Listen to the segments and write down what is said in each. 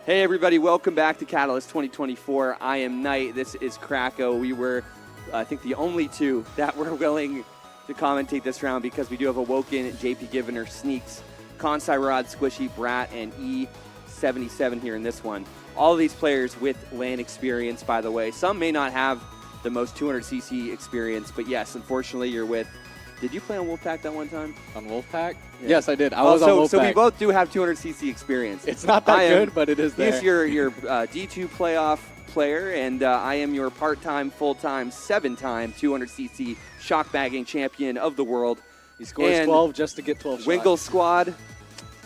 Hey everybody, welcome back to Catalyst 2024. I am Knight, this is Krakow. We were, I think, the only two that were willing to commentate this round because we do have Awoken, JP Givener, Sneaks, Kansai Rod, Squishy, Brat, and E77 here in this one. All of these players with LAN experience, by the way. Some may not have the most 200cc experience, but yes, unfortunately you're with... Did you play on Wolfpack that one time? On Wolfpack? Yeah. Yes, I did. I was on Wolfpack. So we both do have 200cc experience. It's not that good, but it is there. He's your D2 playoff player, and I am your part-time, full-time, 7-time 200cc shock bagging champion of the world. He scores 12 just to get 12 shots. Winkle Squad,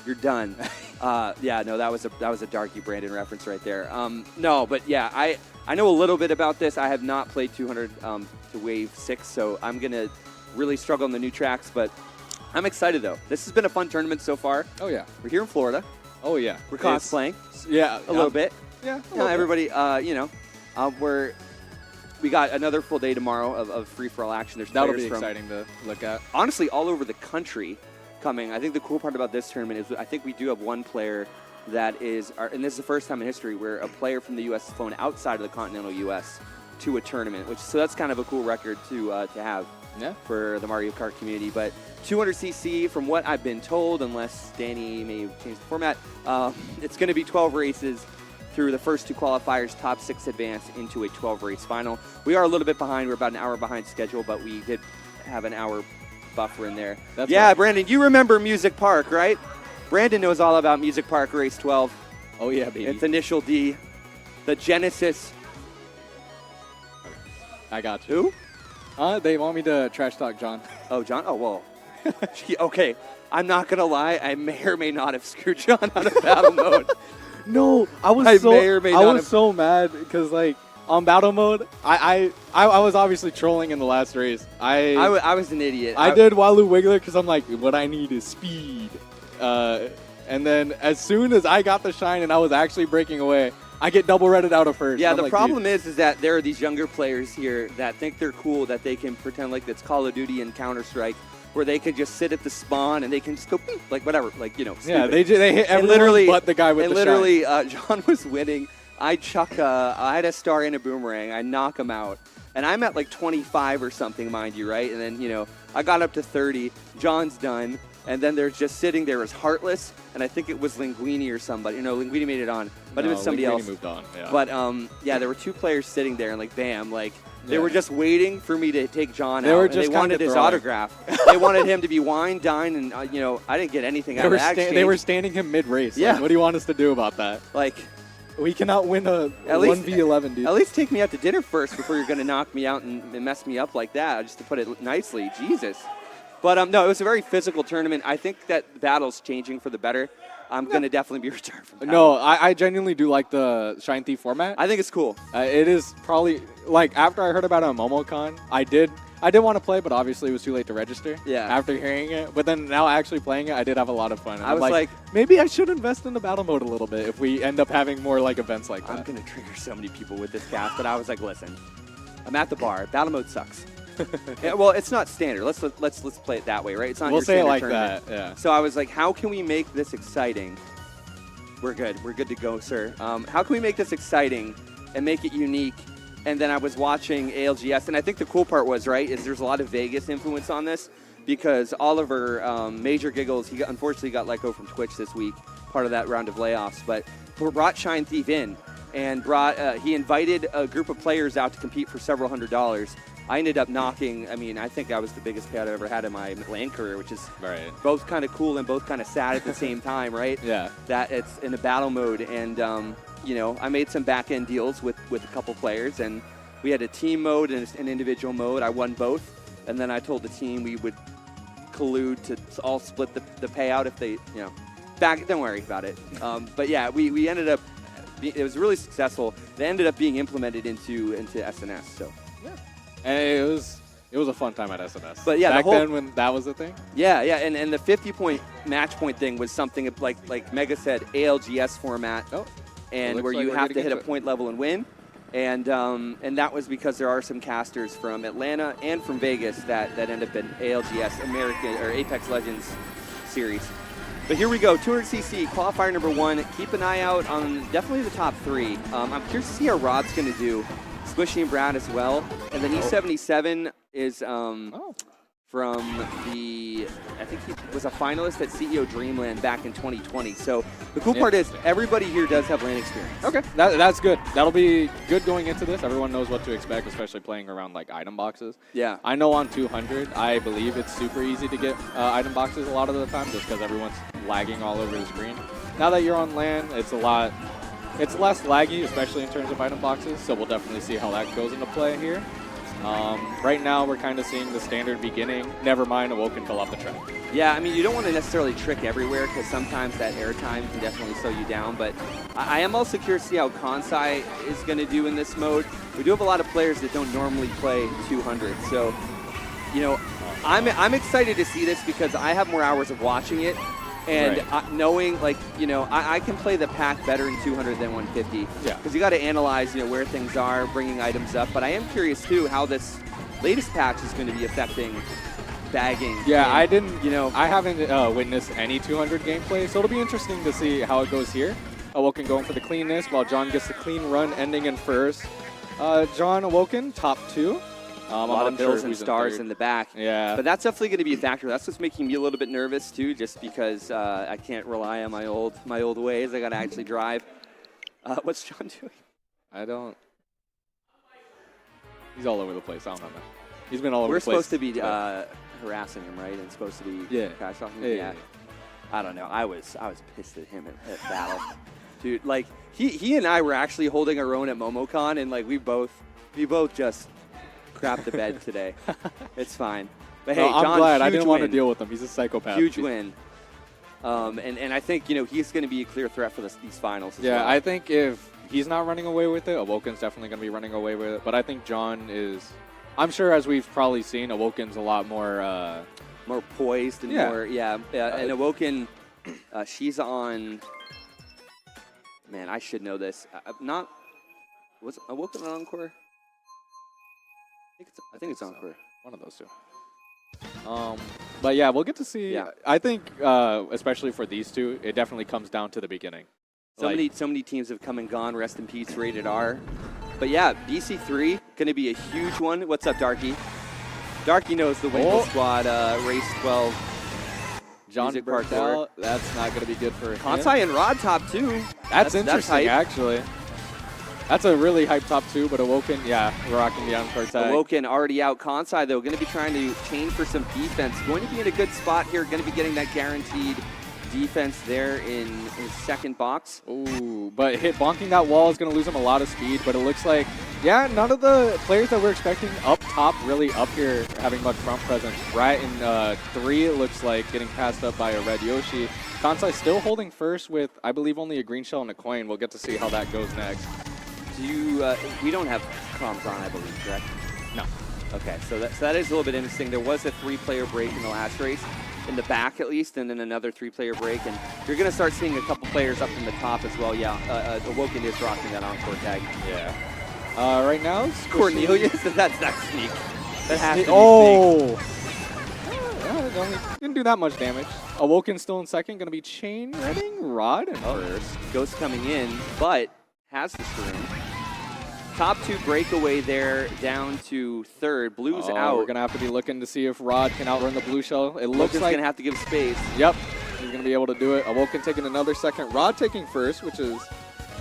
you're done. Yeah, no, that was a Darky Brandon reference right there. No, but yeah, I know a little bit about this. I have not played 200 to Wave 6, so I'm going to really struggle on the new tracks, but I'm excited though. This has been a fun tournament so far. Oh yeah. We're here in Florida. Oh yeah. We're cosplaying. Yeah. A little bit. Yeah. Everybody, we got another full day tomorrow of free-for-all action. There's That'll be from, exciting to look at. Honestly, all over the country coming. I think the cool part about this tournament is I think we do have one player that is, and this is the first time in history where a player from the U.S. has flown outside of the continental U.S. to a tournament, so that's kind of a cool record to have. Yeah. For the Mario Kart community. But 200cc, from what I've been told, unless Danny may have changed the format, it's going to be 12 races through the first two qualifiers, top 6 advance into a 12-race final. We are a little bit behind. We're about an hour behind schedule, but we did have an hour buffer in there. That's yeah, right. Brandon, you remember Music Park, right? Brandon knows all about Music Park Race 12. Oh, yeah, baby. It's Initial D, the Genesis. I got you. Who? They want me to trash talk John. Oh, John? Oh, well. Okay, I'm not going to lie. I may or may not have screwed John out of battle mode. No, I was so mad because, like, on battle mode, I was obviously trolling in the last race. I was an idiot. I did Walu Wiggler because I'm like, what I need is speed. And then as soon as I got the shine and I was actually breaking away, I get double redded out of first. Yeah, the problem is that there are these younger players here that think they're cool, that they can pretend like it's Call of Duty and Counter-Strike, where they can just sit at the spawn and they can just go, like, whatever, like, you know, stupid. Yeah, they hit everyone but the guy with the shine. And literally, John was winning. I had a star and a boomerang. I knock him out. And I'm at, like, 25 or something, mind you, right? And then, you know, I got up to 30. John's done. And then they're just sitting there as Heartless, and I think it was Linguini or somebody. You know, Linguini made it on, but it was somebody else. Moved on, yeah. But, yeah, there were two players sitting there, and, like, bam, like, they were just waiting for me to take John out, and they wanted his autograph. They wanted him to be wine, dine, and, you know, I didn't get anything out of that exchange. They were standing him mid-race. Yeah. Like, what do you want us to do about that? Like, we cannot win a 1v11, dude. At least take me out to dinner first before you're going to knock me out and mess me up like that, just to put it nicely. Jesus. But, no, it was a very physical tournament. I think that battle's changing for the better. I'm going to definitely be returned from that. No, I genuinely do like the Shine Thief format. I think it's cool. It is probably, like, after I heard about it on MomoCon, I did want to play, but obviously it was too late to register. Yeah. After hearing it. But then now actually playing it, I did have a lot of fun. And I was like, maybe I should invest in the battle mode a little bit if we end up having more, like, events like that. I'm going to trigger so many people with this cast, but I was like, listen, I'm at the bar. Battle mode sucks. Yeah, well, it's not standard. Let's play it that way, right? It's not. We'll your say it like tournament. that. Yeah. So I was like, how can we make this exciting? We're good. We're good to go, sir. How can we make this exciting and make it unique? And then I was watching ALGS, and I think the cool part was, right, is there's a lot of Vegas influence on this because Oliver, Major Giggles, he unfortunately got let go from Twitch this week, part of that round of layoffs, but brought Shine Thief in and he invited a group of players out to compete for several $100s. I ended up knocking, I mean, I think I was the biggest payout I've ever had in my LAN career, which is both kind of cool and both kind of sad at the same time, right? Yeah. That it's in a battle mode. And, you know, I made some back-end deals with a couple players, and we had a team mode and an individual mode. I won both. And then I told the team we would collude to all split the payout if they, you know, don't worry about it. But, yeah, we ended up, it was really successful. They ended up being implemented into SNS, so. Yeah. And it was a fun time at SNS. But yeah, back then when that was the thing. Yeah, and the 50-point match point thing was something like Mega said, ALGS format, and where you have to hit a point level and win, and that was because there are some casters from Atlanta and from Vegas that end up in ALGS American or Apex Legends series. But here we go, 200cc, qualifier number 1. Keep an eye out on definitely the top 3. I'm curious to see how Rod's going to do. Squishy and Brad as well. And then E77 is from the, I think he was a finalist at CEO Dreamland back in 2020. So the cool part is everybody here does have land experience. Okay, that's good. That'll be good going into this. Everyone knows what to expect, especially playing around like item boxes. Yeah. I know on 200, I believe it's super easy to get item boxes a lot of the time just because everyone's lagging all over the screen. Now that you're on land, it's less laggy, especially in terms of item boxes, so we'll definitely see how that goes into play here. Right now, we're kind of seeing the standard beginning. Never mind, Awoken fell off the track. Yeah, I mean, you don't want to necessarily trick everywhere because sometimes that airtime can definitely slow you down. But I am also curious to see how Kansai is going to do in this mode. We do have a lot of players that don't normally play 200. So, you know, I'm excited to see this because I have more hours of watching it. And knowing, like, you know, I can play the pack better in 200 than 150. Yeah. Because you got to analyze, you know, where things are, bringing items up. But I am curious, too, how this latest patch is going to be affecting bagging. Yeah, I haven't witnessed any 200 gameplay, so it'll be interesting to see how it goes here. Awoken going for the cleanness while John gets the clean run, ending in first. John Awoken, top 2. A lot of bills and stars in the back. Yeah. But that's definitely going to be a factor. That's what's making me a little bit nervous, too, just because I can't rely on my old ways. I got to actually drive. What's John doing? I don't. He's all over the place. I don't know. He's been all over the place. We're supposed to be harassing him, right? And supposed to be crash talking him? Yeah. I don't know. I was pissed at him at battle. Dude, like, he and I were actually holding our own at MomoCon, and, like, we both just crap the bed today. It's fine. But hey, I'm John, glad. I didn't want to deal with him. He's a psychopath. Huge win. And I think, you know, he's going to be a clear threat for these finals as well. I think if he's not running away with it, Awoken's definitely going to be running away with it. But I think John is, I'm sure as we've probably seen, Awoken's a lot more poised and more, and Awoken, she's on, man, I should know this. Was Awoken on Encore? I think it's Encore. One of those two. But yeah, we'll get to see. Yeah. I think, especially for these two, it definitely comes down to the beginning. So many teams have come and gone. Rest in peace, Rated R. But yeah, BC3 going to be a huge one. What's up, Darky? Darky knows the Winkle Squad race 12. John Bartel. That's not going to be good for him. Kansai and Rod top 2. That's interesting, actually. That's a really hype top 2, but Awoken, we're rocking the Encore tag. Awoken already out. Kansai, though, going to be trying to chain for some defense. Going to be in a good spot here. Going to be getting that guaranteed defense there in his second box. Ooh, but bonking that wall is going to lose him a lot of speed, but it looks like, none of the players that we're expecting up top really up here having much front presence. Right in 3, it looks like getting passed up by a red Yoshi. Kansai still holding first with, I believe, only a green shell and a coin. We'll get to see how that goes next. We don't have comms on, I believe, correct? No. Okay, so that is a little bit interesting. There was a 3-player break in the last race, in the back at least, and then another 3-player break. And you're going to start seeing a couple players up in the top as well. Yeah, Awoken is rocking that Encore tag. Yeah. Right now, Cornelius, that's sneak. That has to be sneak. Didn't do that much damage. Awoken still in second, going to be chain reading Rod in first. Ghost coming in, but has the shroom. Top 2 breakaway there, down to third. Blue's out. We're going to have to be looking to see if Rod can outrun the blue shell. It looks like going to have to give space. Yep, he's going to be able to do it. Awoken taking another second. Rod taking first, which is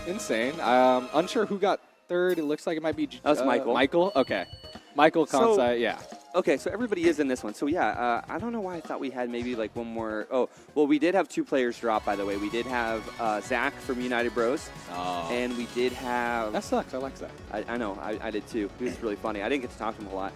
insane. Unsure who got third. It looks like it might be that's Michael. Michael? Okay. Michael Kansai, Okay, so everybody is in this one. So, I don't know why I thought we had maybe like one more. Oh, well, we did have 2 players drop, by the way. We did have Zach from United Bros. And we did have... That sucks. I like Zach. I know. I did, too. He was really funny. I didn't get to talk to him a lot.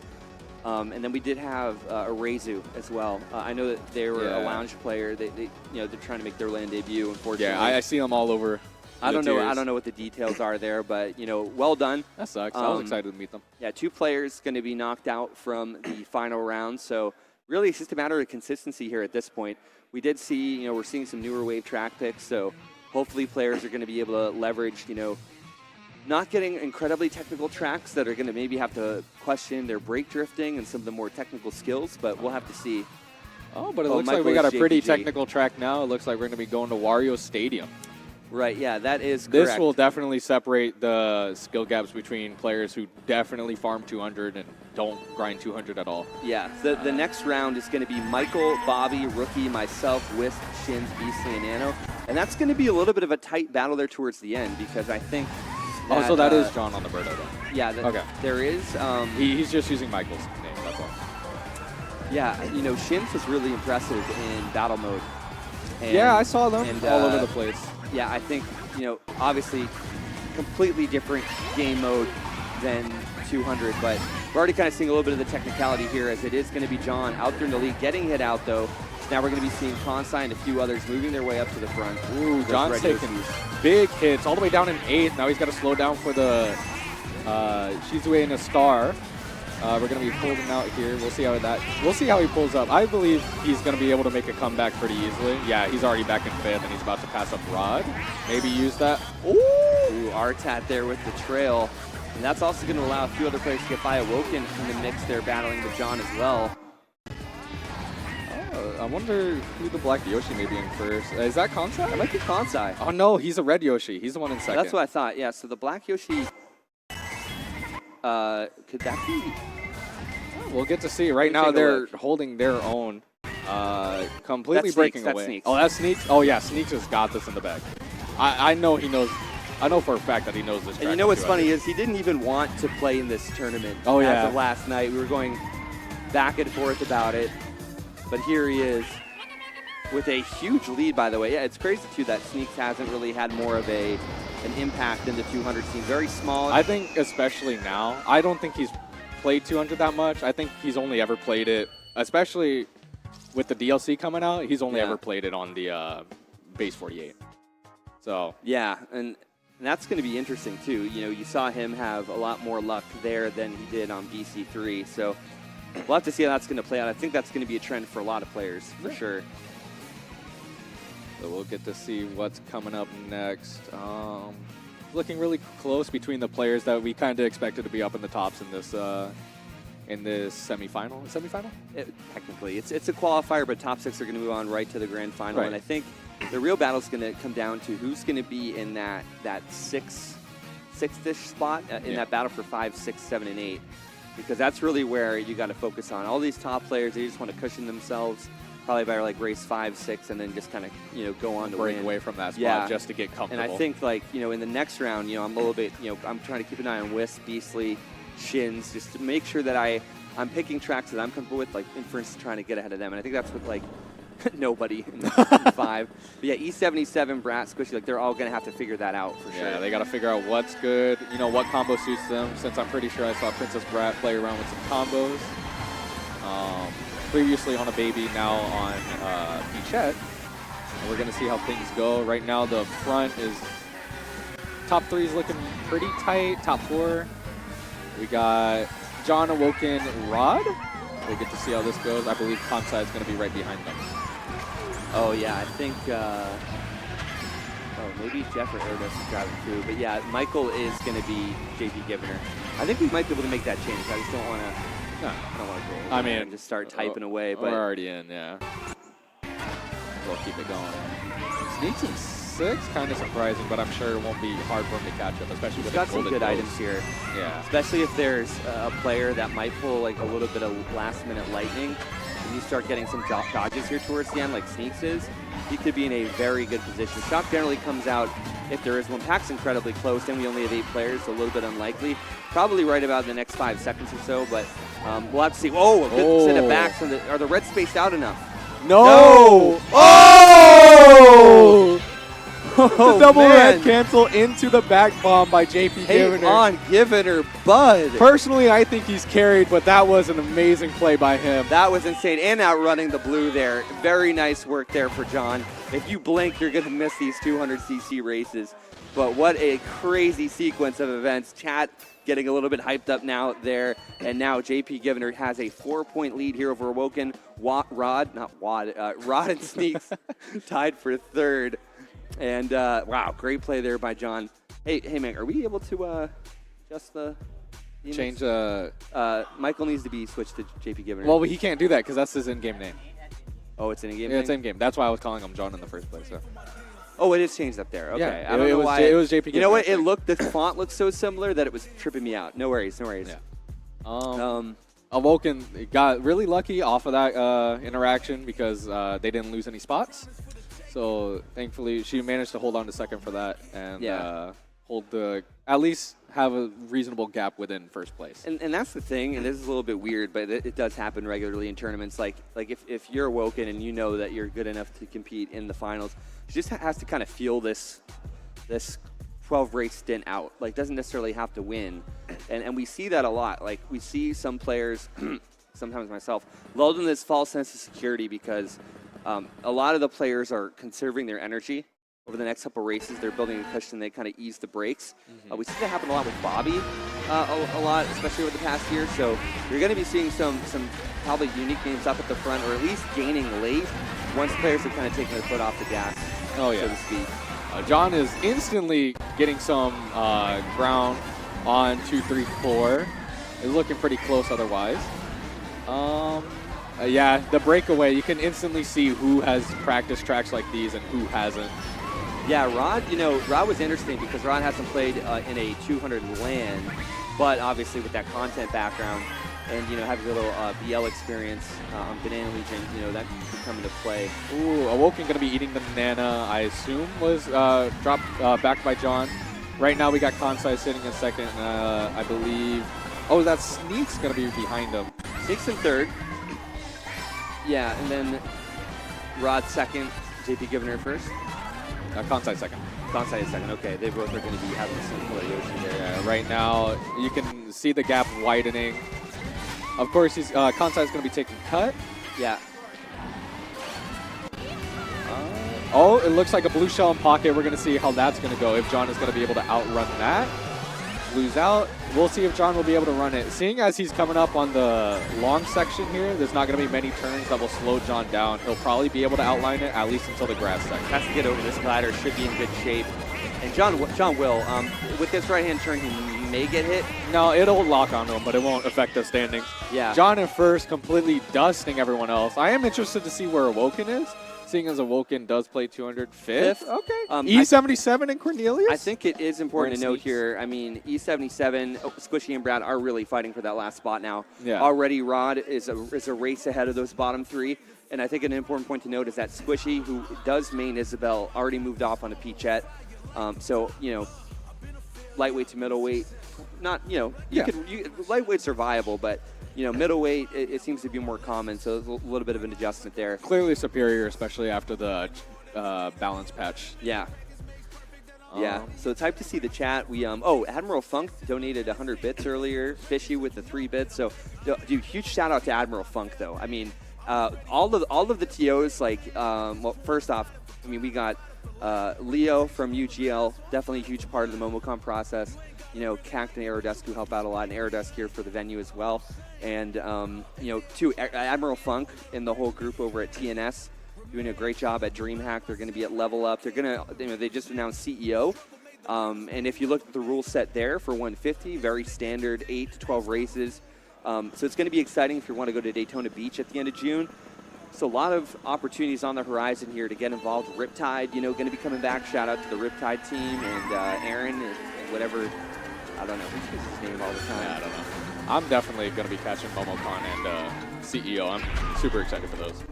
And then we did have Arezu as well. I know that they were a lounge player. They're trying to make their land debut, unfortunately. Yeah, I see them all over. I don't know what the details are there, but well done. That sucks. I was excited to meet them. Yeah, 2 players going to be knocked out from the final round. So really, it's just a matter of consistency here at this point. We did see, we're seeing some newer wave track picks. So hopefully, players are going to be able to leverage, not getting incredibly technical tracks that are going to maybe have to question their brake drifting and some of the more technical skills. But we'll have to see. Oh, but it looks like we Michael got a is pretty JPG. technical track now. It looks like we're going to be going to Wario Stadium. Right, yeah, that is correct. This will definitely separate the skill gaps between players who definitely farm 200 and don't grind 200 at all. Yeah, the next round is going to be Michael, Bobby, Rookie, myself, Wisp, Shins, Beastly, and Nano. And that's going to be a little bit of a tight battle there towards the end because I think Oh, so that is John on the Birdo then. Yeah, okay. There is. He's just using Michael's name, that's all. Yeah, you know, Shins was really impressive in battle mode. And, yeah, I saw them all over the place. Yeah, I think, you know, obviously completely different game mode than 200, but we're already kind of seeing a little bit of the technicality here as it is going to be John out there in the lead, getting hit out though. So now we're going to be seeing Kansai and a few others moving their way up to the front. Ooh, John's taking big hits all the way down in 8th. Now he's got to slow down for the Shizue in a star. We're going to be pulling out here. We'll see how he pulls up. I believe he's going to be able to make a comeback pretty easily. Yeah, he's already back in 5th, and he's about to pass up Rod. Maybe use that. Ooh, Artat there with the trail. And that's also going to allow a few other players to get by. Awoken in the mix there battling with John as well. Oh, I wonder who the black Yoshi may be in first. Is that Kansai? That might be Kansai. Oh, no, he's a red Yoshi. He's the one in second. That's what I thought, yeah. So the black Yoshi, could that be? We'll get to see. Right now, they're holding their own, completely breaking away. Sneaks. Oh, that's Sneaks? Oh, yeah, Sneaks has got this in the bag. I know he knows. I know for a fact that he knows this track. And you know what's funny is he didn't even want to play in this tournament. Oh, yeah. As of last night. We were going back and forth about it. But here he is with a huge lead, by the way. Yeah, it's crazy, too, that Sneaks hasn't really had more of an impact in the 200 scene. Very small. I think especially now, I don't think he's played 200 that much. I think he's only ever played it, especially with the DLC coming out, he's only ever played it on the base 48. So yeah, and that's going to be interesting, too. You know, you saw him have a lot more luck there than he did on BC3. So we'll have to see how that's going to play out. I think that's going to be a trend for a lot of players, for sure. So we'll get to see what's coming up next. Looking really close between the players that we kind of expected to be up in the tops in this semifinal. Semifinal? Technically, it's a qualifier, but top 6 are going to move on right to the grand final. Right. And I think the real battle is going to come down to who's going to be in that sixth-ish spot in that battle for 5, 6, 7, and 8, because that's really where you got to focus on. All these top players, they just want to cushion themselves. Probably by like race 5, 6, and then just kind of go on to break win. away from that spot just to get comfortable. And I think in the next round, I'm a little bit, I'm trying to keep an eye on Wisp, Beastly, Shins, just to make sure that I'm picking tracks that I'm comfortable with, like for instance, trying to get ahead of them. And I think that's with like nobody in 5. But yeah, E77, Brat, Squishy, like they're all gonna have to figure that out for sure. Yeah, they got to figure out what's good, what combo suits them. Since I'm pretty sure I saw Princess Brat play around with some combos. Previously on a baby, now on Pichette. And we're going to see how things go. Right now, the front is top 3 is looking pretty tight. Top 4, we got John, Awoken, Rod. We'll get to see how this goes. I believe Kansai is going to be right behind them. Oh yeah, I think. Maybe Jeff or Erdos is driving through, but yeah, Michael is going to be JP Givener. I think we might be able to make that change. I just don't want to. No, I don't want to go. And just start typing away. But we're already in, yeah. We'll keep it going. Sneaks in 6, kind of surprising, but I'm sure it won't be hard for him to catch up, especially with got some good items here. Yeah. Especially if there's a player that might pull like a little bit of last-minute lightning, and you start getting some dodges here towards the end, like Sneaks is. He could be in a very good position. Shot generally comes out if there is one. Pack's incredibly close, and we only have 8 players, so a little bit unlikely. Probably right about the next 5 seconds or so, but we'll have to see. Oh, a good set of backs. Are the reds spaced out enough? No! Oh! The double red cancel into the back bomb by JP Givener. On Givener, bud. Personally, I think he's carried, but that was an amazing play by him. That was insane, and outrunning the blue there. Very nice work there for John. If you blink, you're going to miss these 200cc races. But what a crazy sequence of events. Chat getting a little bit hyped up now there. And now JP Givener has a 4-point lead here over Awoken. Rod and Sneaks tied for 3rd. And, wow, great play there by John. Hey, man, are we able to adjust the change? Michael needs to be switched to JP Givener. Well, he can't do that because that's his in-game name. Oh, it's an in-game Yeah, thing? it's in-game. That's why I was calling him John in the first place. So. Oh, it is changed up there. Okay. Yeah, I don't know why. It was JP. You know what? It looked, the font looked so similar that it was tripping me out. No worries, no worries. Yeah. Awoken got really lucky off of that interaction because they didn't lose any spots. So thankfully, she managed to hold on to second for that and at least have a reasonable gap within first place. And that's the thing, and this is a little bit weird, but it does happen regularly in tournaments. Like if you're Awoken and you know that you're good enough to compete in the finals, she just has to kind of feel this 12 race stint out. Like, doesn't necessarily have to win. And we see that a lot. Like, we see some players, sometimes myself, lulled in this false sense of security because a lot of the players are conserving their energy over the next couple races. They're building a cushion. They kind of ease the brakes. We see that happen a lot with Bobby, a lot, especially over the past year. So you're going to be seeing some probably unique names up at the front, or at least gaining late once players are kind of taking their foot off the gas, so to speak. John is instantly getting some ground on 2, 3, 4. It's looking pretty close otherwise. Yeah, the breakaway, you can instantly see who has practiced tracks like these and who hasn't. Yeah, Rod was interesting because Rod hasn't played in a 200 LAN, but obviously with that content background and, having a little BL experience on Banana Legion, that could come into play. Ooh, Awoken going to be eating the banana, I assume, was dropped back by John. Right now we got Kansai sitting in second, I believe. Oh, that Sneak's going to be behind him. Sneak's in third. Yeah, and then Rod second, JP Givner first. Kansai second. Kansai is second. Okay, they both are going to be having some Yoshi there. Yeah, right now you can see the gap widening. Of course, Kansai is going to be taking cut. Yeah. Oh, it looks like a blue shell in pocket. We're going to see how that's going to go. If John is going to be able to outrun that. Blue's out. We'll see if John will be able to run it. Seeing as he's coming up on the long section here, there's not going to be many turns that will slow John down. He'll probably be able to outline it at least until the grass section. Has to get over this glider. Should be in good shape. And John will. With this right-hand turn, he may get hit. No, it'll lock onto him, but it won't affect the standings. Yeah. John in first, completely dusting everyone else. I am interested to see where Awoken is, seeing as Awoken does play 200 fifth. Okay. E77 and Cornelius? I think it is important to note here, E77, Squishy and Brad are really fighting for that last spot now. Yeah. Already Rod is a race ahead of those bottom three. And I think an important point to note is that Squishy, who does main Isabel, already moved off on a Peachette. So, lightweight to middleweight, not, lightweights are viable, but, middleweight, it seems to be more common, so there's a little bit of an adjustment there. Clearly superior, especially after the balance patch. Yeah. Yeah, so it's hype to see the chat. We Admiral Funk donated 100 bits earlier, Fishy with the 3 bits. So, dude, huge shout out to Admiral Funk, though. I mean, all of the TOs, well, first off, we got Leo from UGL, definitely a huge part of the MomoCon process. Cact and Aerodesk who help out a lot, and Aerodesk here for the venue as well. And, to Admiral Funk and the whole group over at TNS, doing a great job at DreamHack. They're going to be at Level Up. They're going to, they just announced CEO. And if you look at the rule set there for 150, very standard 8 to 12 races. So it's going to be exciting if you want to go to Daytona Beach at the end of June. So a lot of opportunities on the horizon here to get involved. Riptide, going to be coming back. Shout out to the Riptide team and Aaron and whatever. I don't know. Who uses his name all the time? Yeah, I don't know. I'm definitely going to be catching MomoCon and CEO. I'm super excited for those.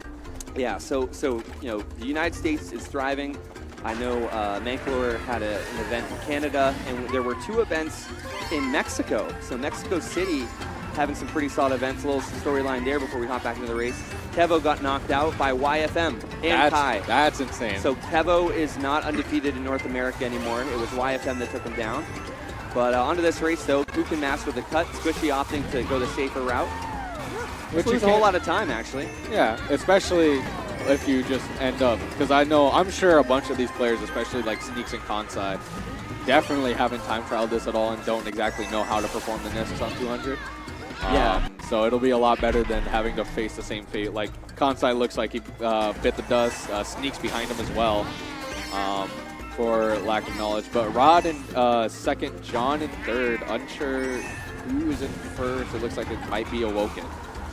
Yeah, so the United States is thriving. I know Manklor had an event in Canada, and there were 2 events in Mexico. So Mexico City having some pretty solid events. A little storyline there before we hop back into the race. Kevo got knocked out by YFM and Kai. That's insane. So Kevo is not undefeated in North America anymore. It was YFM that took him down. But onto this race, though, who can master the cut? Squishy opting to go the safer route. Which loses a whole lot of time, actually. Yeah, especially if you just end up, because I'm sure a bunch of these players, especially like Sneaks and Kansai, definitely haven't time trialed this at all and don't exactly know how to perform the NISTs on 200. Yeah. So it'll be a lot better than having to face the same fate. Like Kansai looks like he bit the dust. Sneaks behind him as well for lack of knowledge. But Rod in second, John in third. Unsure who is in first. It looks like it might be Awoken.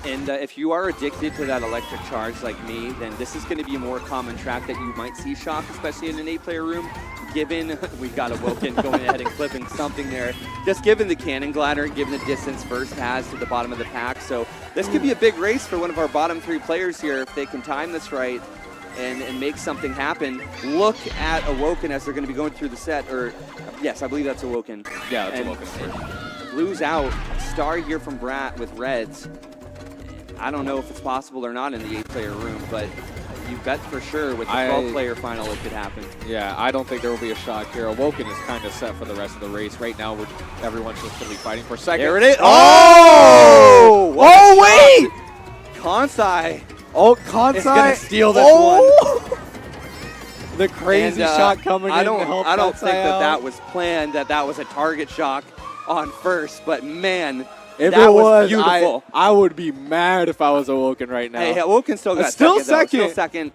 And if you are addicted to that electric charge like me, then this is going to be a more common track that you might see Shock, especially in an 8-player room. Given we've got Awoken going ahead and clipping something there, just given the cannon glider, given the distance First has to the bottom of the pack. So this could be a big race for one of our bottom 3 players here if they can time this right and make something happen. Look at Awoken as they're going to be going through the set, or yes, I believe that's Awoken. Yeah, that's Awoken. Blues out, Star here from Brat with Reds. I don't know if it's possible or not in the 8-player room, but you bet for sure with the 12-player final it could happen. Yeah, I don't think there will be a Shock here. Awoken is kind of set for the rest of the race. Right now, everyone's just going to be fighting for second. There it is. Oh! Oh, wait! Kansai. Oh, Kansai is going to steal this one. The crazy shot coming in to help I don't Kansai think out. that was planned, that was a target shock on First, but man, if that it was beautiful. I would be mad if I was Awoken right now. Hey, Awoken still got still second. Still second.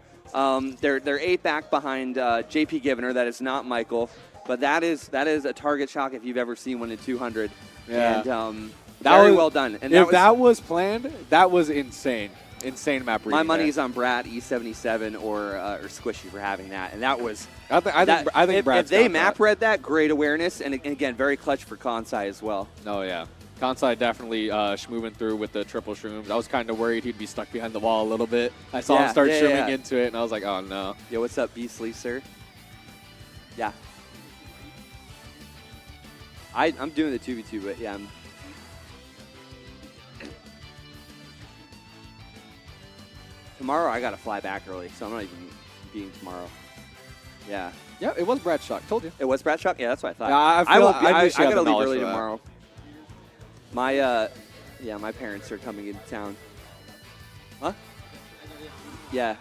They're 8 back behind JP Givener. That is not Michael, but that is a target shock if you've ever seen one in 200. Yeah. And very well done. And if that was planned, that was insane. Insane map reading. My money's on Brat E77 or Squishy for having that, and that was. I think Brad's if they map read that, great awareness, and again, very clutch for Kansai as well. Oh yeah, Kansai definitely moving through with the triple shrooms. I was kind of worried he'd be stuck behind the wall a little bit. I saw him start shrooming into it, and I was like, oh no. Yo, what's up, Beastly, sir? Yeah. I'm doing the 2v2, but yeah, tomorrow I gotta fly back early, so I'm not even being tomorrow. Yeah. Yeah, it was Brad's shock. Told you. It was Brad's shock? Yeah, that's what I thought. Yeah, I gotta leave early tomorrow. My my parents are coming into town. Huh? Yeah.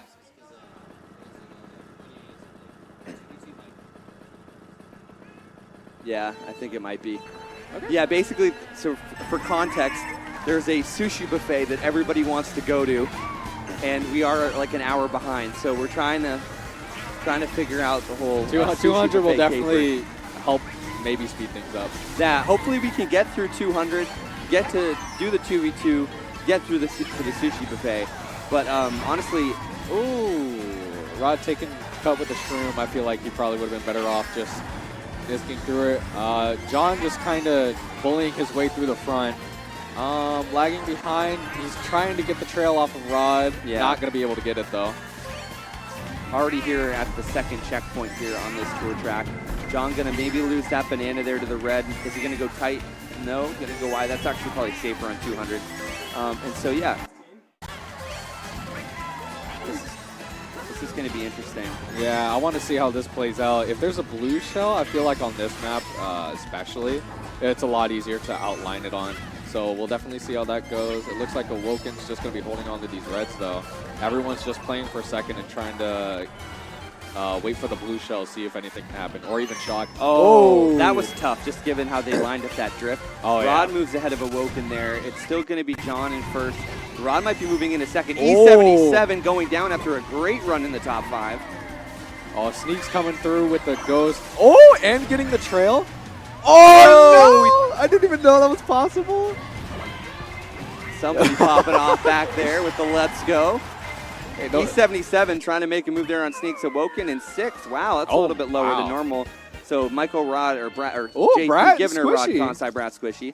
Yeah, I think it might be. Okay. Yeah, basically, so for context, there's a sushi buffet that everybody wants to go to, and we are like an hour behind. So we're trying to figure out the whole 200 will definitely help maybe speed things up. Yeah, hopefully we can get through 200, get to do the 2v2, get through the sushi buffet. But honestly, ooh, Rod taking cut with the shroom. I feel like he probably would have been better off just disking through it. John just kind of bullying his way through the front. Lagging behind. He's trying to get the trail off of Rod. Yeah. Not going to be able to get it, though. Already here at the second checkpoint here on this tour track. John going to maybe lose that banana there to the red. Is he going to go tight? No, going to go wide. That's actually probably safer on 200. And so, yeah. This is going to be interesting. Yeah, I want to see how this plays out. If there's a blue shell, I feel like on this map especially, it's a lot easier to outline it on. So we'll definitely see how that goes. It looks like Awoken's just going to be holding on to these reds, though. Everyone's just playing for a second and trying to wait for the blue shell, see if anything can happen, or even shock. Oh, that was tough, just given how they lined up that drift. Oh, Rod moves ahead of Awoken there. It's still going to be John in first. Rod might be moving in a second. E77 going down after a great run in the top 5. Oh, Sneak's coming through with the ghost. Oh, and getting the trail. Oh, no! I didn't even know that was possible. Somebody popping off back there with the let's go. Hey, E77 trying to make a move there on Sneaks. Awoken in 6th. Wow, that's a little bit lower than normal. So Michael Rod or Brad or JP giving her Rod Kansai, Brat Squishy.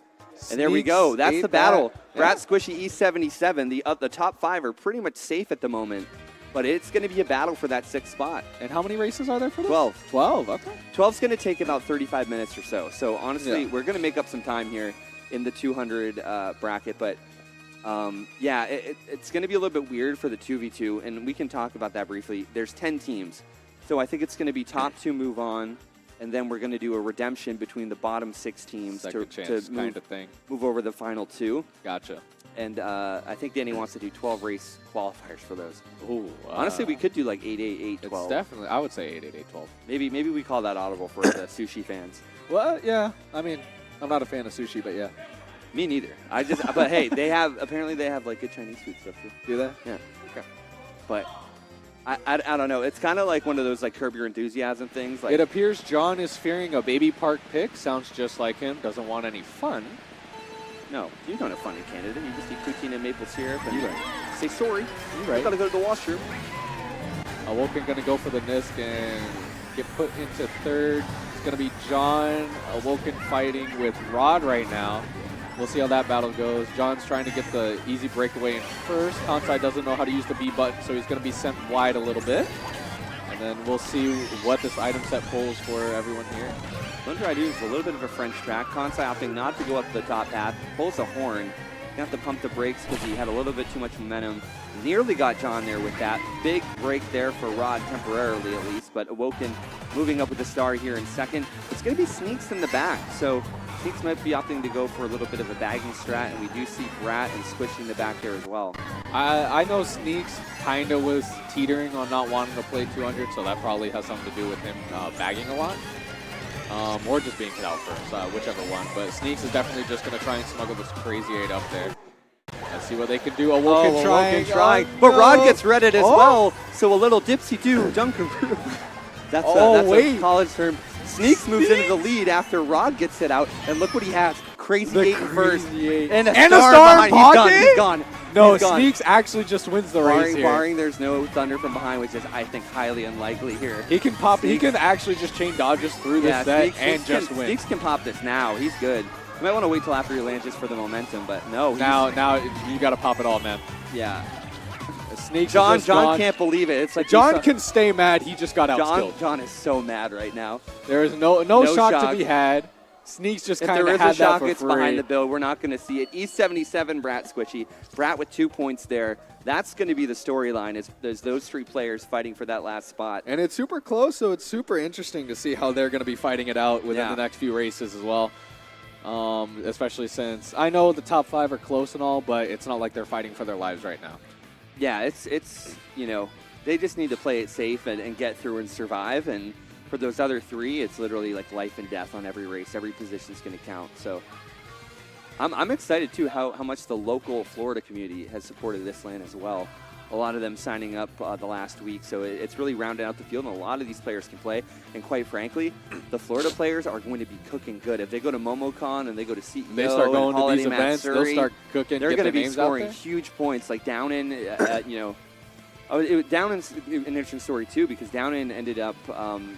And there we go. That's the battle. Brat Squishy E77. The top 5 are pretty much safe at the moment. But it's going to be a battle for that 6th spot. And how many races are there for this? 12. 12, okay. 12's going to take about 35 minutes or so. So honestly, we're going to make up some time here in the 200 bracket. But yeah, it's going to be a little bit weird for the 2v2. And we can talk about that briefly. There's 10 teams. So I think it's going to be top 2 move on. And then we're going to do a redemption between the bottom 6 teams to move over the final 2. Gotcha. And I think Danny wants to do 12 race qualifiers for those. Ooh, honestly, we could do like 8, 8, 8, 12. It's definitely, I would say 8, 8, 8, 12. Maybe we call that audible for the sushi fans. Well, yeah. I mean, I'm not a fan of sushi, but yeah. Me neither. But hey, apparently they have like good Chinese food stuff too. Do they? Yeah. Okay. But I don't know. It's kind of like one of those like Curb Your Enthusiasm things. Like, it appears John is fearing a baby park pick. Sounds just like him. Doesn't want any fun. No, you don't have fun in Canada. You just eat poutine and maple syrup and You're right. say sorry. You're right. I gotta go to the washroom. Awoken going to go for the Nisk and get put into third. It's going to be John. Awoken fighting with Rod right now. We'll see how that battle goes. John's trying to get the easy breakaway in first. Kansai doesn't know how to use the B button, so he's going to be sent wide a little bit. And then we'll see what this item set pulls for everyone here. One try to do is a little bit of a French track. Kansai opting not to go up the top path. Pulls a horn. You have to pump the brakes because he had a little bit too much momentum. Nearly got John there with that. Big break there for Rod temporarily at least, but Awoken moving up with the star here in second. It's going to be Sneaks in the back, so Sneaks might be opting to go for a little bit of a bagging strat, and we do see Brat and Squishy in the back there as well. I know Sneaks kind of was teetering on not wanting to play 200, so that probably has something to do with him bagging a lot. Or just being hit out first, whichever one. But Sneaks is definitely just going to try and smuggle this crazy 8 up there. Let's see what they can do. Awoken trying. But Rod gets redded as well, so a little dipsy-do dunkaroo. That's a college term. Sneaks moves into the lead after Rod gets hit out, and look what he has. Crazy 8 in first. And a star behind. He's gone. No, He's gone. Sneaks actually just wins the race here. Barring there's no thunder from behind, which is, I think, highly unlikely here. He can pop. Sneaks, he can actually just chain dodges through this set and just win. Sneaks can pop this now. He's good. You might want to wait till after he lands just for the momentum, but no. Now you got to pop it all, man. Yeah. Sneaks. John can't believe it. It's like John can stay mad. He just got outskilled. John is so mad right now. There is no shock to be had. Sneaks just kind of had that for free. If there is a shock, it's behind the bill. We're not going to see it. E77, Brat Squishy. Brat with 2 points there. That's going to be the storyline, is there's those 3 players fighting for that last spot. And it's super close, so it's super interesting to see how they're going to be fighting it out within the next few races as well. Especially since I know the top 5 are close and all, but it's not like they're fighting for their lives right now. Yeah, it's you know, they just need to play it safe and get through and survive. And for those other 3, it's literally like life and death on every race. Every position's going to count. So I'm excited, too, how much the local Florida community has supported this LAN as well. A lot of them signing up the last week. So it's really rounded out the field, and a lot of these players can play. And quite frankly, the Florida players are going to be cooking good. If they go to MomoCon and they go to CEO, they start going to these events, Surrey, they'll start cooking. They're going to be scoring huge points. Like Downin, you know, Downin's an interesting story too, because Downin ended up,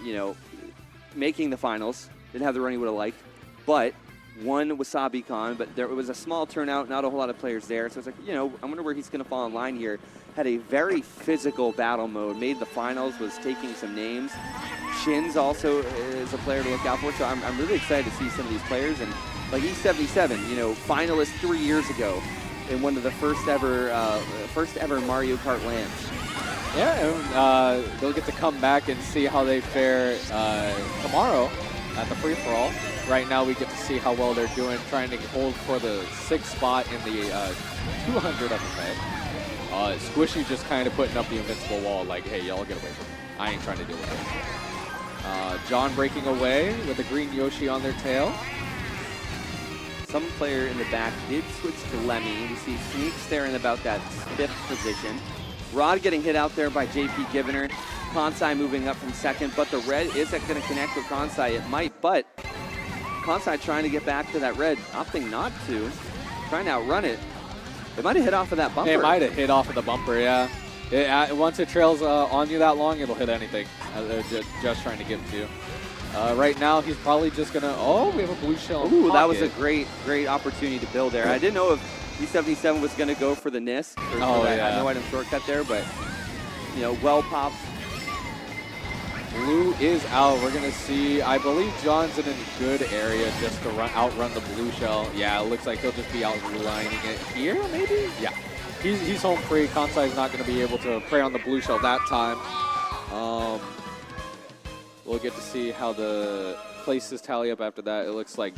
you know, making the finals. Didn't have the run he would have liked, but won WasabiCon. But there was a small turnout, not a whole lot of players there. So it's like, you know, I wonder where he's going to fall in line here. Had a very physical battle mode. Made the finals. Was taking some names. Shins also is a player to look out for. So I'm really excited to see some of these players. And like E77, you know, finalist 3 years ago in one of the first ever Mario Kart lands. Yeah, and they'll get to come back and see how they fare tomorrow at the free-for-all. Right now we get to see how well they're doing, trying to hold for the 6th spot in the 200 FFA. Squishy just kind of putting up the invincible wall, like, hey, y'all get away from me. I ain't trying to deal with it. John breaking away with the green Yoshi on their tail. Some player in the back did switch to Lemmy. We see Sneaks there in about that 5th position. Rod getting hit out there by JP Givener. Kansai moving up from 2nd, but the red isn't going to connect with Kansai. It might, but Kansai trying to get back to that red, opting not to, trying to outrun it. It might have hit off of that bumper. It might have hit off of the bumper, yeah. Once it trails on you that long, it'll hit anything. Just trying to get to you. Right now, he's probably just going to... Oh, we have a blue shell. Ooh, that was a great opportunity to build there. I didn't know if E77 was going to go for the NISC. Or for that no item shortcut there, but, you know, well popped. Blue is out. We're going to see, I believe John's in a good area just to outrun the blue shell. Yeah, it looks like he'll just be outlining it here, maybe? Yeah. He's home free. Kansai's not going to be able to prey on the blue shell that time. We'll get to see how the places tally up after that. It looks like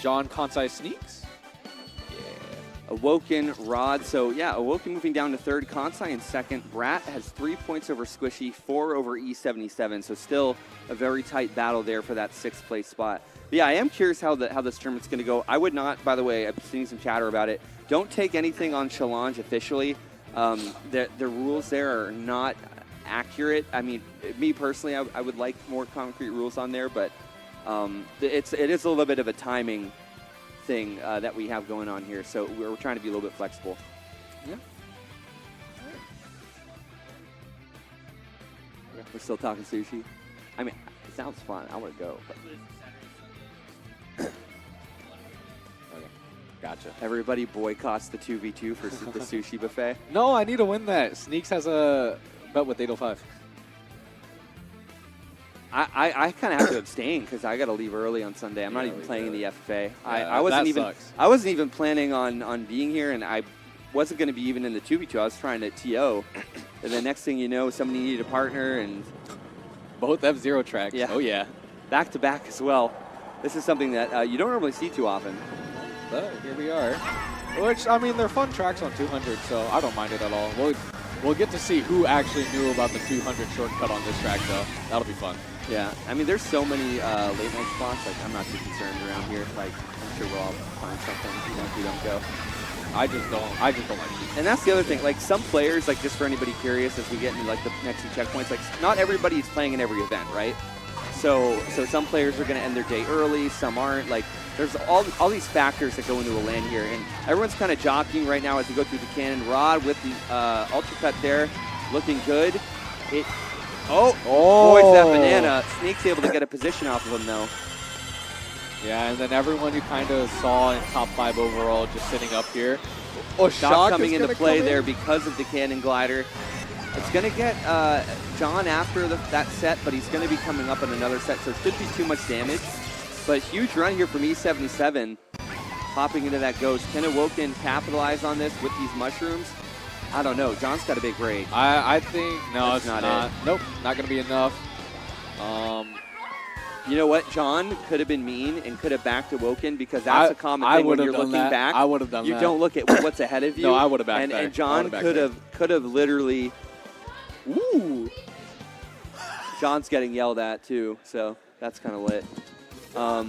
John Kansai Sneaks. Awoken, Rod. So, yeah, Awoken moving down to 3rd. Kansai in 2nd. Brat has 3 points over Squishy, 4 over E77. So still a very tight battle there for that 6th place spot. But yeah, I am curious how this tournament's going to go. I would not, by the way, I've seen some chatter about it. Don't take anything on Challenge officially. The rules there are not accurate. I mean, me personally, I would like more concrete rules on there, but it is a little bit of a timing thing that we have going on here. So we're trying to be a little bit flexible. Yeah. We're still talking sushi. I mean, it sounds fun. I want to go. But Okay. Gotcha. everybody boycotts the 2v2 for the sushi buffet. No, I need to win that. Sneaks has a bet with 805. I kind of have to abstain because I got to leave early on Sunday. I'm not Yeah, even we playing in do. the FFA. Yeah, I wasn't that even. sucks. I wasn't even planning on being here, and I wasn't going to be even in the 2v2. I was trying to TO, and the next thing you know, somebody needed a partner, and Both F-Zero tracks. Yeah. Oh, yeah. back to back as well. This is something that you don't normally see too often. But here we are. Which, I mean, they're fun tracks on 200, so I don't mind it at all. We'll get to see who actually knew about the 200 shortcut on this track, though. That'll be fun. Yeah, I mean, there's so many late night spots. Like, I'm not too concerned around here. Like, I'm sure we'll all find something even if we don't go. I just don't like it. And that's the other thing. Like, some players, like, just for anybody curious, as we get into like the next few checkpoints, like, not everybody is playing in every event, right? So some players are going to end their day early, some aren't. Like, there's all these factors that go into a LAN here, and everyone's kind of jockeying right now as we go through the cannon. Rod with the ultra cut there, looking good. Boys that banana. Snake's able to get a position off of him though. Yeah, and then everyone you kind of saw in top 5 overall just sitting up here. Oh, Shock coming into play there because of the cannon glider. It's going to get John after that set, but he's going to be coming up on another set, so it shouldn't be too much damage. But huge run here from E77, popping into that ghost. Can Awoken capitalize on this with these mushrooms? I don't know. John's got a big rage. I think, no, That's it's not not. it. Nope, not going to be enough. You know what? John could have been mean and could have backed Awoken because that's a common thing when you're looking back. I would have done that. You don't look at what's ahead of you. No, I would have backed and, back. and John could have literally. Ooh. John's getting yelled at too, so that's kind of lit. All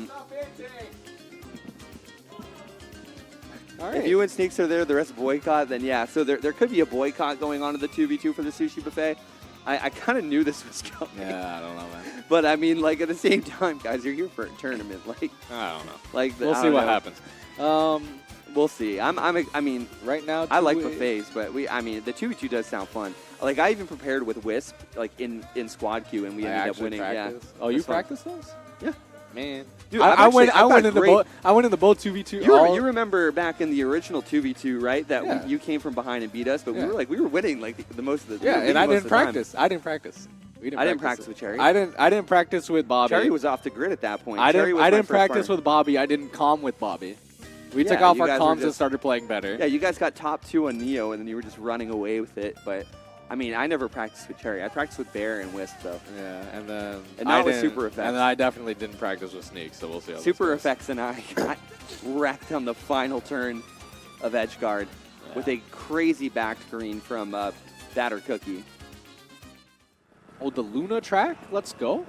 right. If you and Sneaks are there, the rest boycott, then yeah. So there could be a boycott going on to the 2v2 for the sushi buffet. I kind of knew this was coming. Yeah, I don't know, man. But I mean, like at the same time, guys, you're here for a tournament. Like I don't know. Like We'll see what happens. We'll see. I mean, Right now, I like buffets, but the 2v2 does sound fun. Like I even prepared with Wisp, like in squad queue, and we ended up winning. Practice. Yeah. Oh, you That's fun. practice those? Yeah. Man. Dude, I went got in the great- boat. I went in the boat 2v2. You remember back in the original 2v2, right? That Yeah. you came from behind and beat us, but Yeah. we were winning like the most of the. Yeah, we were and I most didn't of the time. practice. I didn't practice. I didn't practice with Cherry. I didn't practice with Bobby. Cherry was off the grid at that point. I Cherry was didn't my first practice partner. with Bobby. I didn't comm with Bobby. We Yeah, took off you our guys were comms and just- started playing better. Yeah, you guys got top 2 on Neo, and then you were just running away with it. But I mean, I never practiced with Cherry. I practiced with Bear and Wisp though. Yeah, and then And not I with didn't- Super Effects. And then I definitely didn't practice with Sneaks, so we'll see how Super this goes. Effects and I got wrecked on the final turn of Edgeguard with a crazy backed green from Batter Cookie. Oh, the Luna track? Let's go.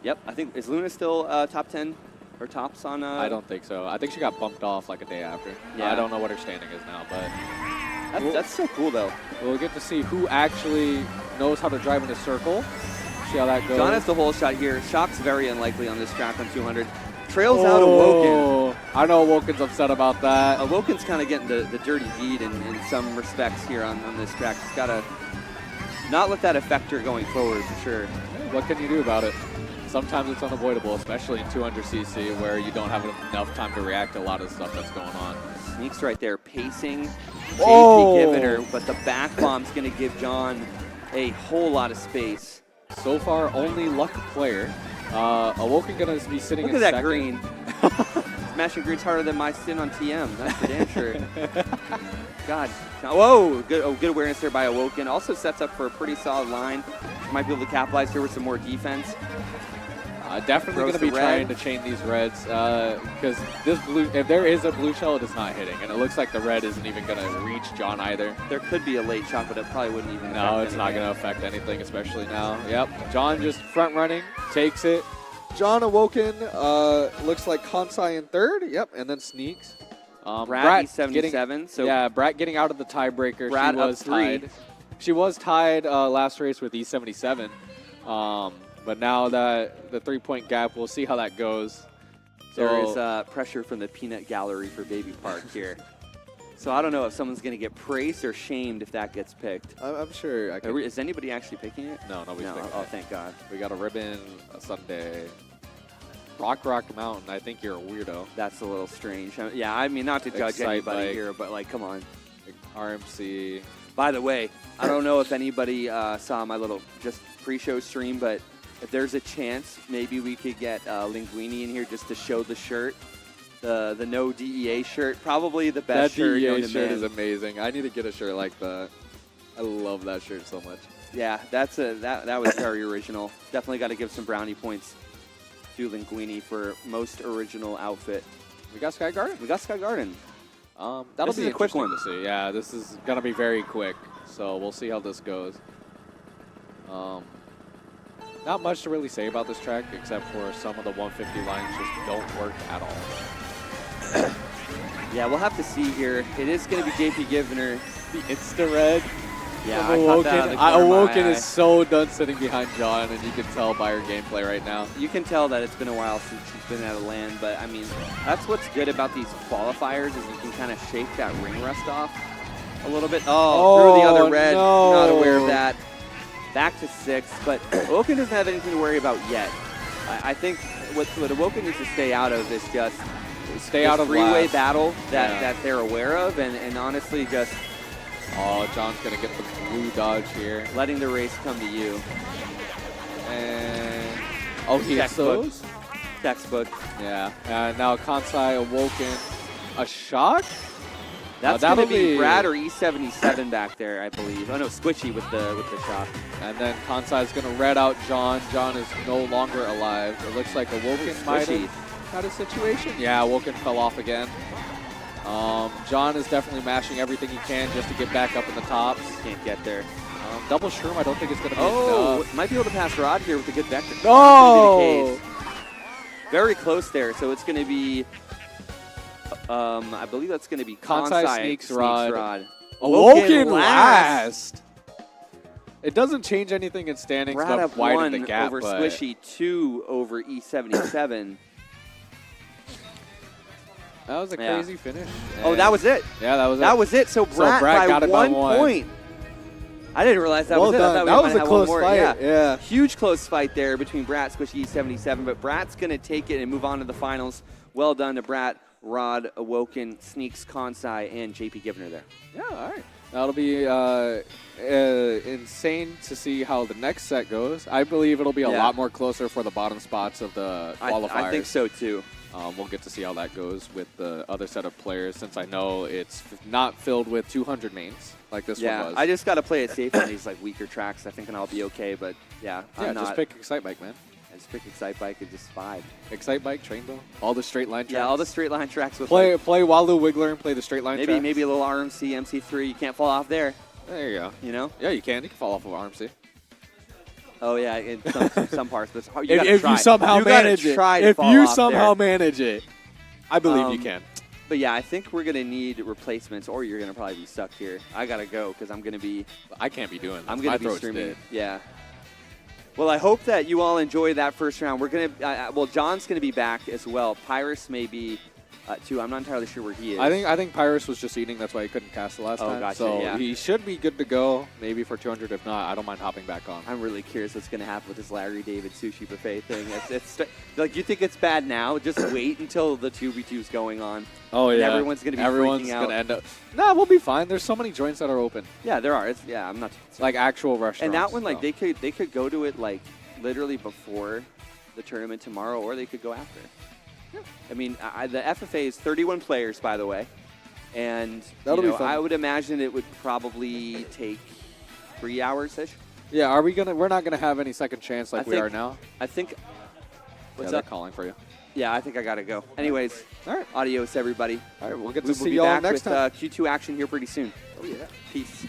Yep, I think is Luna still top 10 or tops on? I don't think so. I think she got bumped off like a day after. Yeah. I don't know what her standing is now, but That's so cool though. we'll get to see who actually knows how to drive in a circle. See how that goes. John has the whole shot here. Shock's very unlikely on this track on 200. Trails out Awoken. I know Awoken's upset about that. Awoken's kind of getting the dirty deed in some respects here on this track. He's got to not let that affect her going forward for sure. What can you do about it? Sometimes it's unavoidable, especially in 200cc where you don't have enough time to react to a lot of stuff that's going on. Sneaks right there, pacing. Oh. JP giving her, but the back bomb's going to give John a whole lot of space. So far, only luck player. Awoken gonna be sitting Look in at that second. green. Smashing green's harder than my stint on TM. That's for damn sure. God. Whoa, good awareness there by Awoken. Also sets up for a pretty solid line. Might be able to capitalize here with some more defense. Definitely Throws going to be the trying red. to chain these reds because this blue, if there is a blue shell, it is not hitting, and it looks like the red isn't even going to reach John either. There could be a late shot, but it probably wouldn't even No, affect it's not anything. going to affect anything, especially now. Yep, John just front running, takes it. John Awoken looks like Kansai in third. Yep, and then Sneaks. Brat E77. So yeah, Brat getting out of the tiebreaker. Brat She up was 3. tied. She was tied last race with E77. But now that the 3-point gap, we'll see how that goes. There is pressure from the peanut gallery for Baby Park here. So I don't know if someone's going to get praised or shamed if that gets picked. I'm sure I can. Is anybody actually picking it? No, nobody's picking Oh, it. thank God. We got a ribbon, a Sunday. Rock Mountain, I think you're a weirdo. That's a little strange. Yeah, I mean, not to judge Excite anybody Bike. here, but, like, come on. RMC. By the way, I don't know if anybody saw my little just pre-show stream, but if there's a chance, maybe we could get Linguini in here just to show the shirt. The no DEA shirt, probably the best shirt known That to DEA shirt man. is amazing. I need to get a shirt like that. I love that shirt so much. Yeah, that was very original. Definitely got to give some brownie points to Linguini for most original outfit. We got Sky Garden. We got Sky Garden. That'll This be is a quick interesting one. to see. Yeah, this is gonna be very quick. So we'll see how this goes. Not much to really say about this track except for some of the 150 lines just don't work at all. Yeah, we'll have to see here. It is going to be JP Givner. The Insta Red. Yeah, I caught that out of the corner of my Awoken eye. is so done sitting behind John, and you can tell by her gameplay right now. You can tell that it's been a while since she's been out of land, but I mean, that's what's good about these qualifiers is you can kind of shake that ring rust off a little bit. Oh, through the other red. no. Not aware of that. Back to 6, but Awoken doesn't have anything to worry about yet. I think what Awoken needs to stay out of is just Stay out of three-way last. battle that, Yeah. that they're aware of, and honestly just Oh, John's going to get the blue dodge here. letting the race come to you. And oh, he hits Textbook. those? Textbook. Yeah. And now Kansai Awoken. A shock? That's going to that'll be be- Brad or E77 back there, I believe. Oh no, Squishy with the shot. And then Kansai is going to red out John. John is no longer alive. It looks like Awoken might Squishy. have had a situation. Yeah, Awoken fell off again. John is definitely mashing everything he can just to get back up in the tops. Can't get there. Double Shroom, I don't think it's going to be Oh, enough. might be able to pass Rod here with a good vector. No! Very close there, so it's going to be, I believe that's going to be Kansai sneaks Rod. Awoken Awoken last! It doesn't change anything in standings, Brad but have widen 1 the gap. over but Squishy, 2 over E77. that was a Yeah. crazy finish. Oh, that was it. Yeah, that was it. That was it. So Brad, Brad got by it by 1 one. point. I didn't realize that Well was it. I done. thought we That might was a have close one more. fight. Yeah. Huge close fight there between Brat, Squishy, E77, but Brat's going to take it and move on to the finals. Well done to Brat, Rod, Awoken, Sneaks, Kansai, and JP Givner there. Yeah, all right. That'll be insane to see how the next set goes. I believe it'll be a Yeah. lot more closer for the bottom spots of the qualifiers. I think so too. We'll get to see how that goes with the other set of players, since I know it's not filled with 200 mains like this one was. I just got to play it safe on these like weaker tracks. I think and I'll be okay, but yeah, I'm not. just pick Excite Bike, man. I just pick Excite Bike and just vibe. Excite Bike, Trainbow, all the straight line tracks. Yeah, all the straight line tracks with play like, Walu Wiggler and play the straight line tracks. maybe a little RMC, MC3. You can't fall off there, There you go. you know? Yeah, you can. You can fall off of RMC. Oh yeah, in some parts, but you If gotta you try. somehow You gotta manage it. try to If fall you off somehow there. manage it, I believe you can. But yeah, I think we're gonna need replacements, or you're gonna probably be stuck here. I gotta go because I'm gonna be I can't be doing that. I'm My gonna be throat's streaming. dead. Yeah. Well, I hope that you all enjoy that first round. We're gonna well, John's gonna be back as well. Pyrus may be too. I'm not entirely sure where he is. I think Pyrus was just eating. That's why he couldn't cast the last Oh, time. gotcha, So yeah. he should be good to go. Maybe for 200. If not, I don't mind hopping back on. I'm really curious what's going to happen with this Larry David sushi buffet thing. It's like, you think it's bad now? Just wait until the 2v2's going on. Oh And everyone's going to be freaking out. gonna end up. Nah, we'll be fine. There's so many joints that are open, Yeah, there are. I'm not. like actual restaurants. And that one, like, so. they could go to it like literally before the tournament tomorrow, or they could go after. Yeah. I mean, the FFA is 31 players, by the way, and That'll you be know, fun. I would imagine it would probably take 3 hours ish. Yeah, are we gonna? We're not gonna have any second chance like I we think- are now. I think. Yeah, What's they're up? calling for you. Yeah, I think I gotta go. Anyways, All right, adios, everybody. all right. We'll get to We'll see be y'all back next with time. Q2 action here pretty soon. Oh yeah. Peace.